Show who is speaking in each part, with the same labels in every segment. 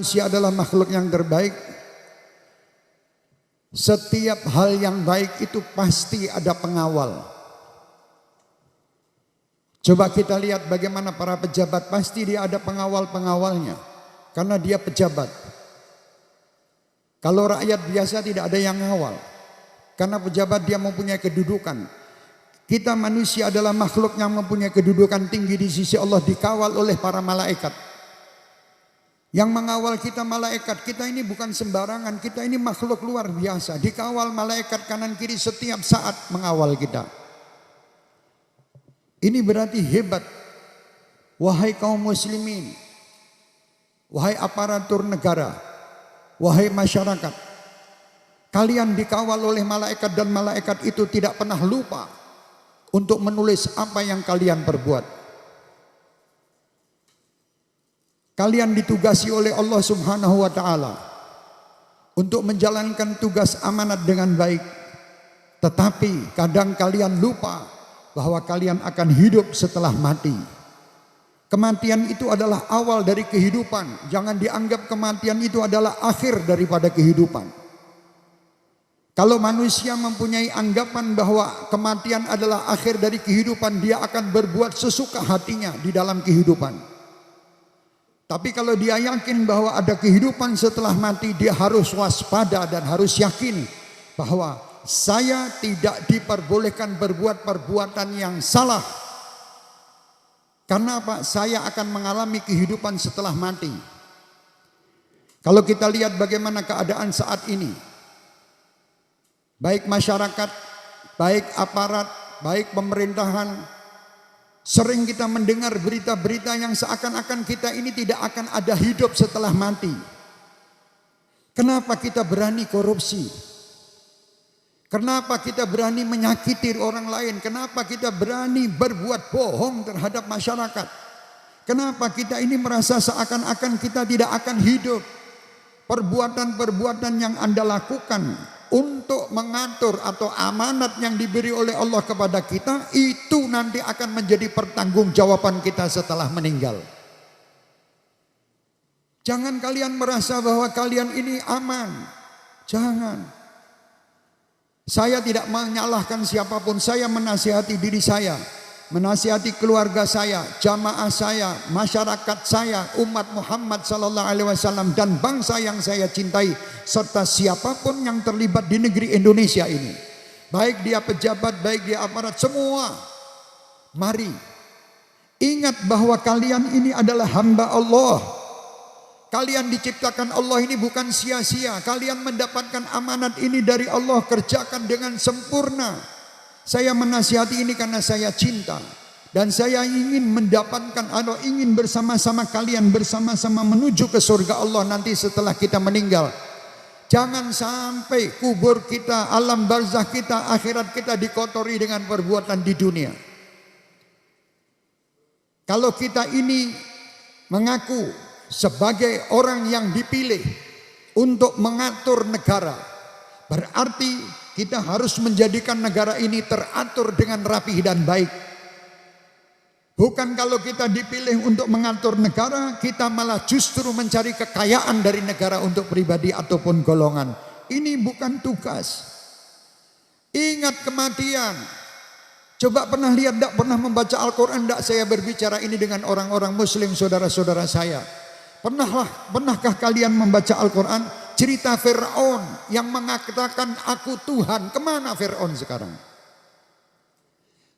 Speaker 1: manusia adalah makhluk yang terbaik, setiap hal yang baik itu pasti ada pengawal. Coba kita lihat bagaimana para pejabat, pasti dia ada pengawal-pengawalnya, karena dia pejabat. Kalau rakyat biasa tidak ada yang ngawal, karena pejabat dia mempunyai kedudukan. Kita manusia adalah makhluk yang mempunyai kedudukan tinggi di sisi Allah, dikawal oleh para malaikat. Yang mengawal kita malaikat, kita ini bukan sembarangan, kita ini makhluk luar biasa, dikawal malaikat kanan kiri setiap saat mengawal kita. Ini berarti hebat. Wahai kaum muslimin, wahai aparatur negara, wahai masyarakat, kalian dikawal oleh malaikat dan malaikat itu tidak pernah lupa untuk menulis apa yang kalian perbuat. Kalian ditugasi oleh Allah Subhanahu wa taala untuk menjalankan tugas amanat dengan baik. Tetapi kadang kalian lupa bahwa kalian akan hidup setelah mati. Kematian itu adalah awal dari kehidupan. Jangan dianggap kematian itu adalah akhir daripada kehidupan. Kalau manusia mempunyai anggapan bahwa kematian adalah akhir dari kehidupan, dia akan berbuat sesuka hatinya di dalam kehidupan. Tapi kalau dia yakin bahwa ada kehidupan setelah mati, dia harus waspada dan harus yakin bahwa saya tidak diperbolehkan berbuat perbuatan yang salah. Karena apa? Saya akan mengalami kehidupan setelah mati. Kalau kita lihat bagaimana keadaan saat ini, baik masyarakat, baik aparat, baik pemerintahan, sering kita mendengar berita-berita yang seakan-akan kita ini tidak akan ada hidup setelah mati. Kenapa kita berani korupsi? Kenapa kita berani menyakiti orang lain? Kenapa kita berani berbuat bohong terhadap masyarakat? Kenapa kita ini merasa seakan-akan kita tidak akan hidup? Perbuatan-perbuatan yang Anda lakukan untuk mengatur atau amanat yang diberi oleh Allah kepada kita, itu nanti akan menjadi pertanggungjawaban kita setelah meninggal. Jangan kalian merasa bahwa kalian ini aman. Jangan. Saya tidak menyalahkan siapapun, saya menasihati diri saya, menasihati keluarga saya, jamaah saya, masyarakat saya, umat Muhammad sallallahu alaihi wasallam dan bangsa yang saya cintai, serta siapapun yang terlibat di negeri Indonesia ini. Baik dia pejabat, baik dia aparat, semua. Mari ingat bahwa kalian ini adalah hamba Allah. Kalian diciptakan Allah ini bukan sia-sia. Kalian mendapatkan amanat ini dari Allah, kerjakan dengan sempurna. Saya menasihati ini karena saya cinta dan saya ingin mendapatkan atau ingin bersama-sama kalian bersama-sama menuju ke surga Allah nanti setelah kita meninggal. Jangan sampai kubur kita, alam barzah kita, akhirat kita dikotori dengan perbuatan di dunia. Kalau kita ini mengaku sebagai orang yang dipilih untuk mengatur negara, berarti kita harus menjadikan negara ini teratur dengan rapih dan baik. Bukan kalau kita dipilih untuk mengatur negara, kita malah justru mencari kekayaan dari negara untuk pribadi ataupun golongan. Ini bukan tugas. Ingat kematian. Coba pernah lihat, tidak pernah membaca Al-Quran, tidak saya berbicara ini dengan orang-orang muslim saudara-saudara saya. Pernahkah kalian membaca Al-Quran? Cerita Fir'aun yang mengatakan aku Tuhan. Kemana Fir'aun sekarang?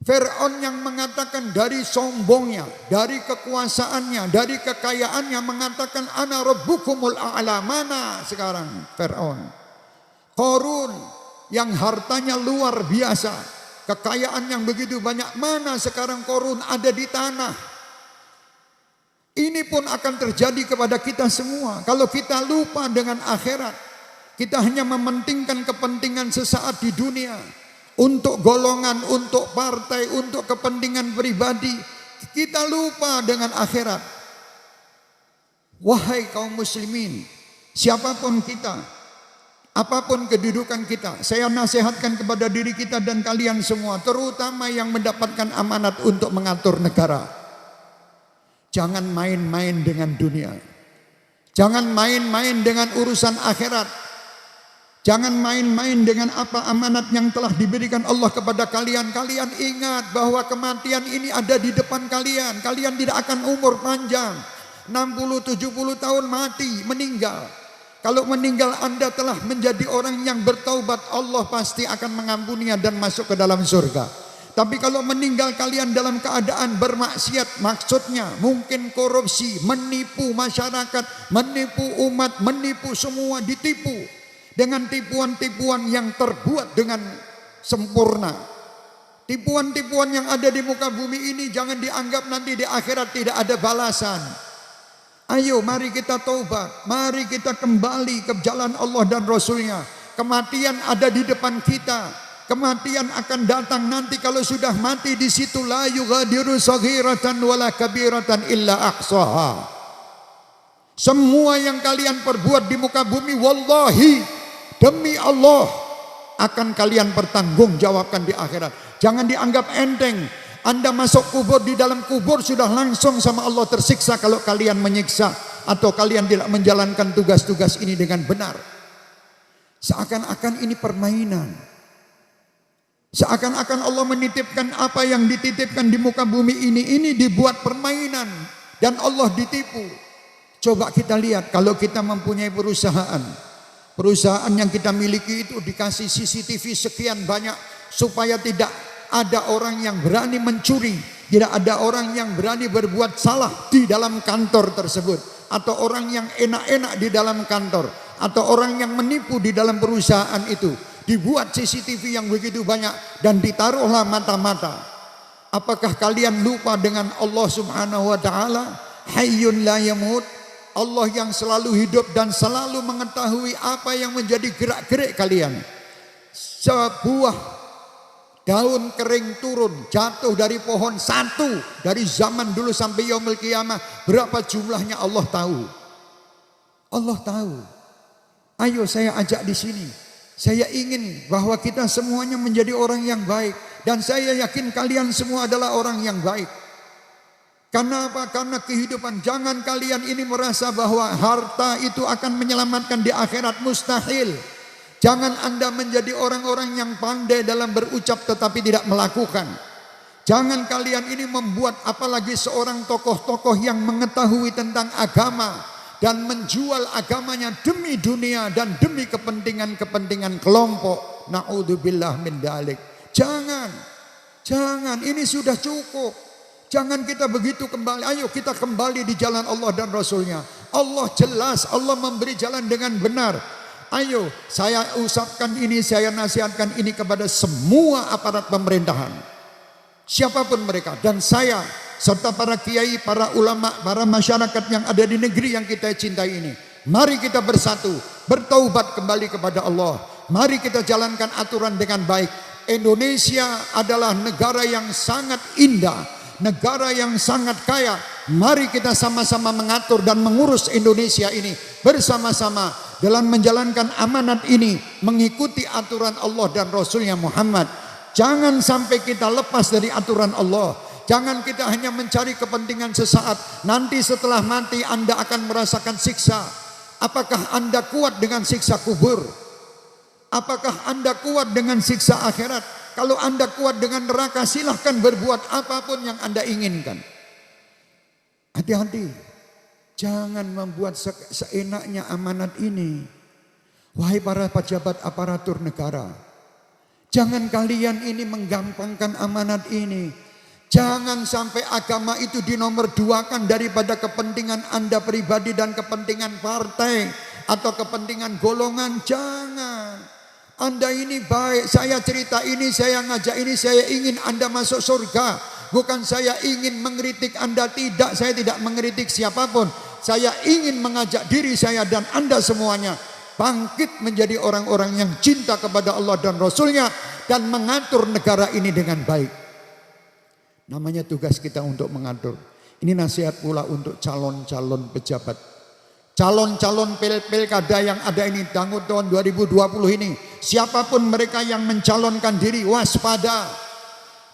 Speaker 1: Fir'aun yang mengatakan dari sombongnya, dari kekuasaannya, dari kekayaannya mengatakan ana rabbukumul a'la. Mana sekarang Fir'aun? Qarun yang hartanya luar biasa, kekayaan yang begitu banyak, mana sekarang Qarun? Ada di tanah. Ini pun akan terjadi kepada kita semua. Kalau kita lupa dengan akhirat, kita hanya mementingkan kepentingan sesaat di dunia, untuk golongan, untuk partai, untuk kepentingan pribadi, kita lupa dengan akhirat. Wahai kaum muslimin, siapapun kita, apapun kedudukan kita, saya nasihatkan kepada diri kita dan kalian semua, terutama yang mendapatkan amanat untuk mengatur negara. Jangan main-main dengan dunia. Jangan main-main dengan urusan akhirat. Jangan main-main dengan apa amanat yang telah diberikan Allah kepada kalian. Kalian ingat bahwa kematian ini ada di depan kalian. Kalian tidak akan umur panjang. 60-70 tahun mati, meninggal. Kalau meninggal Anda telah menjadi orang yang bertaubat, Allah pasti akan mengampuninya dan masuk ke dalam surga. Tapi kalau meninggal kalian dalam keadaan bermaksiat, maksudnya mungkin korupsi, menipu masyarakat, menipu umat, menipu semua, ditipu dengan tipuan-tipuan yang terbuat dengan sempurna. Tipuan-tipuan yang ada di muka bumi ini jangan dianggap nanti di akhirat tidak ada balasan. Ayo mari kita taubat, mari kita kembali ke jalan Allah dan Rasulnya. Kematian ada di depan kita. Kematian akan datang nanti. Kalau sudah mati di situ, la yughadiru saghiratan wala kabiratan illa ahsaha. Semua yang kalian perbuat di muka bumi, wallahi, demi Allah, akan kalian pertanggungjawabkan di akhirat. Jangan dianggap enteng. Anda masuk kubur, di dalam kubur sudah langsung sama Allah tersiksa kalau kalian menyiksa atau kalian tidak menjalankan tugas-tugas ini dengan benar. Seakan-akan ini permainan. Seakan-akan Allah menitipkan apa yang dititipkan di muka bumi ini dibuat permainan dan Allah ditipu. Coba kita lihat kalau kita mempunyai perusahaan yang kita miliki itu dikasih CCTV sekian banyak supaya tidak ada orang yang berani mencuri, tidak ada orang yang berani berbuat salah di dalam kantor tersebut, atau orang yang enak-enak di dalam kantor, atau orang yang menipu di dalam perusahaan itu. Dibuat CCTV yang begitu banyak dan ditaruhlah mata-mata. Apakah kalian lupa dengan Allah Subhanahu wa taala? Hayyun la yamut. Allah yang selalu hidup dan selalu mengetahui apa yang menjadi gerak-gerik kalian. Sebuah daun kering turun, jatuh dari pohon satu dari zaman dulu sampai yaumul qiyamah, berapa jumlahnya Allah tahu. Allah tahu. Ayo saya ajak di sini. Saya ingin bahwa kita semuanya menjadi orang yang baik. Dan saya yakin kalian semua adalah orang yang baik. Karena apa? Karena kehidupan. Jangan kalian ini merasa bahwa harta itu akan menyelamatkan di akhirat. Mustahil. Jangan Anda menjadi orang-orang yang pandai dalam berucap tetapi tidak melakukan. Jangan kalian ini membuat apalagi seorang tokoh-tokoh yang mengetahui tentang agama dan menjual agamanya demi dunia dan demi kepentingan-kepentingan kelompok. Na'udzubillah min dalik. Jangan, ini sudah cukup. Jangan kita begitu kembali. Ayo kita kembali di jalan Allah dan Rasulnya. Allah jelas, Allah memberi jalan dengan benar. Ayo saya usapkan ini, saya nasihatkan ini kepada semua aparat pemerintahan, siapapun mereka, dan saya serta para kiai, para ulama, para masyarakat yang ada di negeri yang kita cintai ini. Mari kita bersatu, bertaubat kembali kepada Allah. Mari kita jalankan aturan dengan baik. Indonesia adalah negara yang sangat indah, negara yang sangat kaya. Mari kita sama-sama mengatur dan mengurus Indonesia ini bersama-sama dalam menjalankan amanat ini, mengikuti aturan Allah dan Rasulnya Muhammad. Jangan sampai kita lepas dari aturan Allah. Jangan kita hanya mencari kepentingan sesaat. Nanti setelah mati Anda akan merasakan siksa. Apakah Anda kuat dengan siksa kubur? Apakah Anda kuat dengan siksa akhirat? Kalau Anda kuat dengan neraka, silahkan berbuat apapun yang Anda inginkan. Hati-hati. Jangan membuat seenaknya amanat ini. Wahai para pejabat aparatur negara, jangan kalian ini menggampangkan amanat ini. Jangan sampai agama itu dinomorduakan daripada kepentingan Anda pribadi dan kepentingan partai atau kepentingan golongan. Jangan. Anda ini baik, saya cerita ini, saya ngajak ini, saya ingin Anda masuk surga. Bukan saya ingin mengkritik Anda, tidak, saya tidak mengkritik siapapun. Saya ingin mengajak diri saya dan Anda semuanya bangkit menjadi orang-orang yang cinta kepada Allah dan Rasulnya dan mengatur negara ini dengan baik. Namanya tugas kita untuk mengatur. Ini nasihat pula untuk calon-calon pejabat. Calon-calon pilkada yang ada ini tahun 2020 ini. Siapapun mereka yang mencalonkan diri, waspada.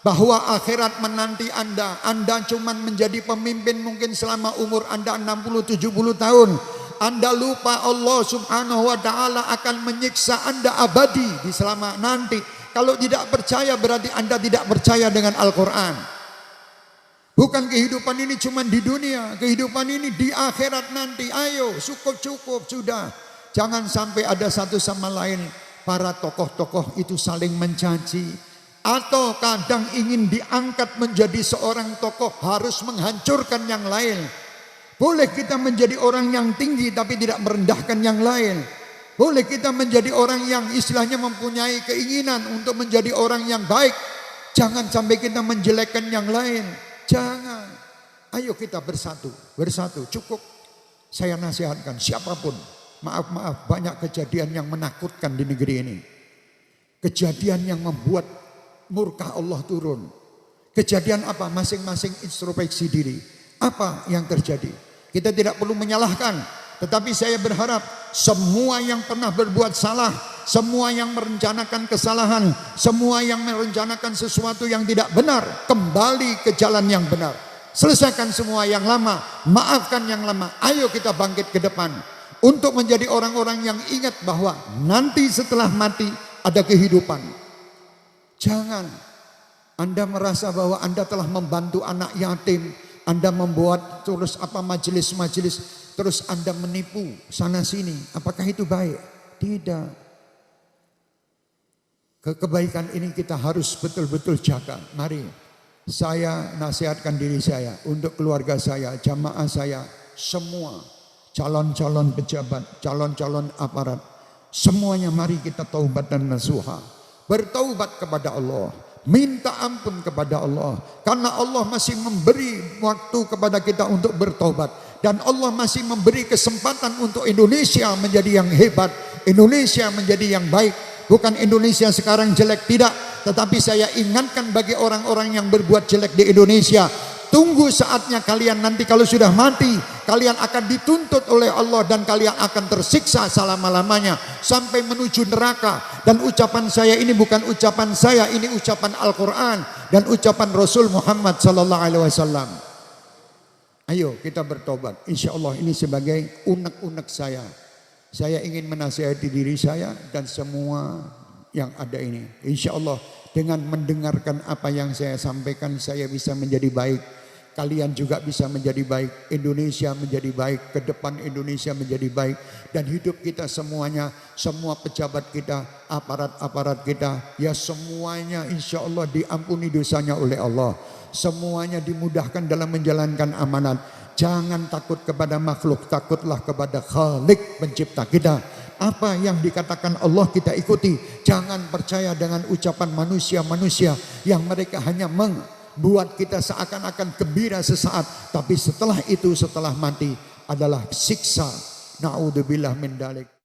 Speaker 1: Bahwa akhirat menanti Anda. Anda cuma menjadi pemimpin mungkin selama umur Anda 60-70 tahun. Anda lupa Allah subhanahu wa ta'ala akan menyiksa Anda abadi di selama nanti. Kalau tidak percaya berarti Anda tidak percaya dengan Al-Quran. Bukan kehidupan ini cuma di dunia, kehidupan ini di akhirat nanti. Ayo cukup sudah. Jangan sampai ada satu sama lain para tokoh-tokoh itu saling mencaci. Atau kadang ingin diangkat menjadi seorang tokoh harus menghancurkan yang lain. Boleh kita menjadi orang yang tinggi tapi tidak merendahkan yang lain. Boleh kita menjadi orang yang istilahnya mempunyai keinginan untuk menjadi orang yang baik. Jangan sampai kita menjelekkan yang lain. Jangan. Ayo kita bersatu. Cukup. Saya nasihatkan siapapun. Maaf banyak kejadian yang menakutkan di negeri ini. Kejadian yang membuat murka Allah turun. Kejadian apa? Masing-masing introspeksi diri. Apa yang terjadi? Kita tidak perlu menyalahkan, tetapi saya berharap semua yang pernah berbuat salah, semua yang merencanakan kesalahan, semua yang merencanakan sesuatu yang tidak benar, kembali ke jalan yang benar. Selesaikan semua yang lama, maafkan yang lama. Ayo kita bangkit ke depan untuk menjadi orang-orang yang ingat bahwa nanti setelah mati ada kehidupan. Jangan Anda merasa bahwa Anda telah membantu anak yatim, Anda membuat terus majelis-majelis, terus Anda menipu sana sini. Apakah itu baik? Tidak. Kebaikan ini kita harus betul-betul jaga. Mari saya nasihatkan diri saya, untuk keluarga saya, jamaah saya, semua calon-calon pejabat, calon-calon aparat, semuanya mari kita taubat dan nasuha. Bertaubat kepada Allah. Minta ampun kepada Allah, karena Allah masih memberi waktu kepada kita untuk bertobat, dan Allah masih memberi kesempatan untuk Indonesia menjadi yang hebat, Indonesia menjadi yang baik. Bukan Indonesia sekarang jelek, tidak, tetapi saya ingatkan bagi orang-orang yang berbuat jelek di Indonesia, tunggu saatnya kalian nanti kalau sudah mati, kalian akan dituntut oleh Allah dan kalian akan tersiksa selama-lamanya sampai menuju neraka. Dan ucapan saya ini bukan ucapan saya, ini ucapan Al-Quran dan ucapan Rasul Muhammad sallallahu alaihi wasallam. Ayo kita bertobat. Insya Allah ini sebagai unek-unek saya. Saya ingin menasihati diri saya dan semua yang ada ini. Insya Allah dengan mendengarkan apa yang saya sampaikan, saya bisa menjadi baik. Kalian juga bisa menjadi baik, Indonesia menjadi baik, ke depan Indonesia menjadi baik, dan hidup kita semuanya, semua pejabat kita, aparat-aparat kita, ya semuanya insya Allah diampuni dosanya oleh Allah, semuanya dimudahkan dalam menjalankan amanat. Jangan takut kepada makhluk, takutlah kepada Khalik pencipta kita. Apa yang dikatakan Allah kita ikuti. Jangan percaya dengan ucapan manusia-manusia yang mereka hanya buat kita seakan-akan gembira sesaat, tapi setelah itu, setelah mati adalah siksa. Na'udzubillah min dzalik.